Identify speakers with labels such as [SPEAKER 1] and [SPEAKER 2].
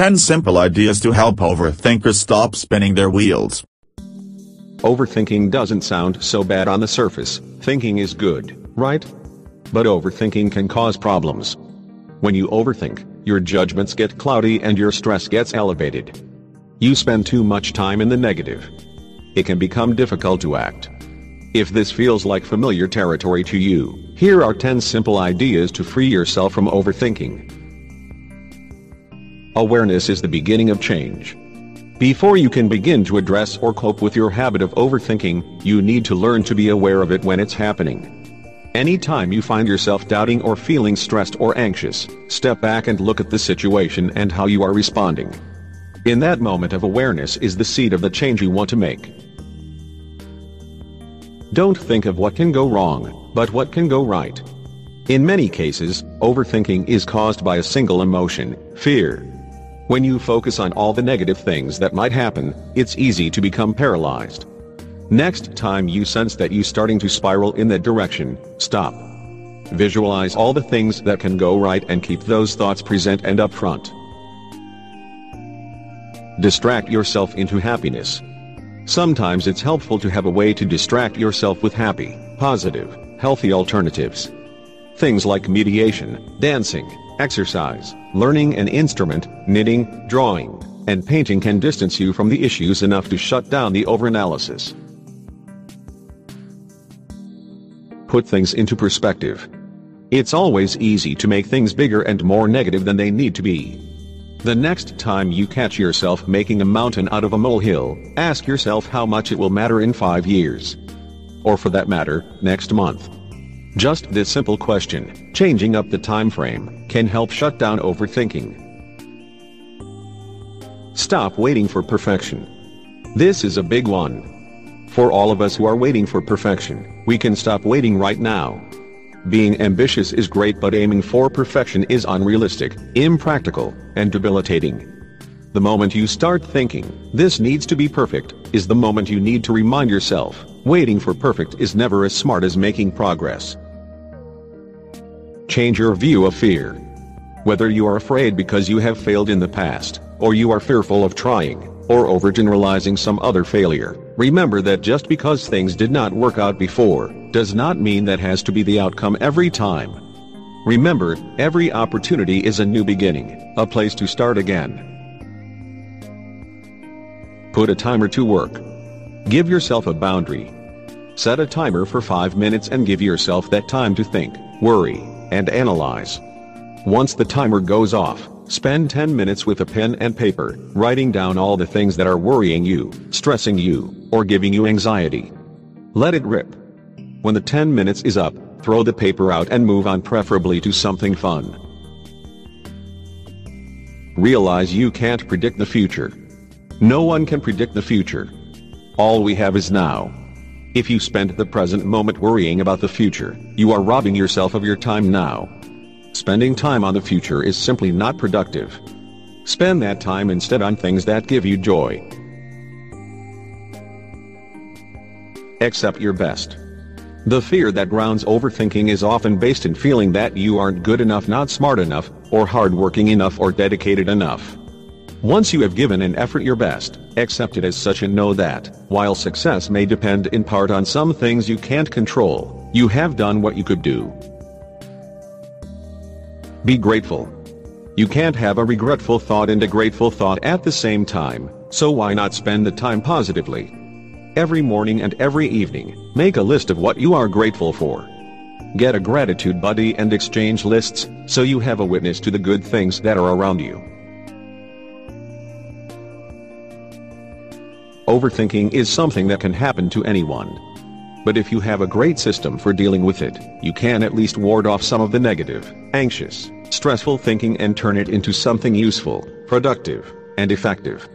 [SPEAKER 1] 10 simple ideas to help overthinkers stop spinning their wheels.
[SPEAKER 2] Overthinking doesn't sound so bad on the surface. Thinking is good, right? But overthinking can cause problems. When you overthink, your judgments get cloudy and your stress gets elevated. You spend too much time in the negative. It can become difficult to act. If this feels like familiar territory to you, here are 10 simple ideas to free yourself from overthinking. Awareness is the beginning of change. Before you can begin to address or cope with your habit of overthinking, you need to learn to be aware of it when it's happening. Anytime you find yourself doubting or feeling stressed or anxious, step back and look at the situation and how you are responding. In that moment of awareness is the seed of the change you want to make. Don't think of what can go wrong, but what can go right. In many cases, overthinking is caused by a single emotion, fear. When you focus on all the negative things that might happen, it's easy to become paralyzed. Next time you sense that you're starting to spiral in that direction, stop. Visualize all the things that can go right and keep those thoughts present and up front. Distract yourself into happiness. Sometimes it's helpful to have a way to distract yourself with happy, positive, healthy alternatives. Things like meditation, dancing, exercise, learning an instrument, knitting, drawing, and painting can distance you from the issues enough to shut down the overanalysis. Put things into perspective. It's always easy to make things bigger and more negative than they need to be. The next time you catch yourself making a mountain out of a molehill, ask yourself how much it will matter in 5 years. Or for that matter, next month. Just this simple question, changing up the time frame, can help shut down overthinking. Stop waiting for perfection. This is a big one. For all of us who are waiting for perfection, we can stop waiting right now. Being ambitious is great, but aiming for perfection is unrealistic, impractical, and debilitating. The moment you start thinking, "This needs to be perfect," is the moment you need to remind yourself, waiting for perfect is never as smart as making progress. Change your view of fear. Whether you are afraid because you have failed in the past, or you are fearful of trying, or overgeneralizing some other failure, remember that just because things did not work out before, does not mean that has to be the outcome every time. Remember, every opportunity is a new beginning, a place to start again. Put a timer to work. Give yourself a boundary. Set a timer for 5 minutes and give yourself that time to think, worry, and analyze. Once the timer goes off, spend 10 minutes with a pen and paper, writing down all the things that are worrying you, stressing you, or giving you anxiety. Let it rip. When the 10 minutes is up, throw the paper out and move on, preferably to something fun. Realize you can't predict the future. No one can predict the future. All we have is now. If you spend the present moment worrying about the future, you are robbing yourself of your time now. Spending time on the future is simply not productive. Spend that time instead on things that give you joy. Accept your best. The fear that grounds overthinking is often based in feeling that you aren't good enough, not smart enough, or hardworking enough, or dedicated enough. Once you have given an effort your best, accept it as such and know that, while success may depend in part on some things you can't control, you have done what you could do. Be grateful. You can't have a regretful thought and a grateful thought at the same time, so why not spend the time positively? Every morning and every evening, make a list of what you are grateful for. Get a gratitude buddy and exchange lists, so you have a witness to the good things that are around you. Overthinking is something that can happen to anyone. But if you have a great system for dealing with it, you can at least ward off some of the negative, anxious, stressful thinking and turn it into something useful, productive, and effective.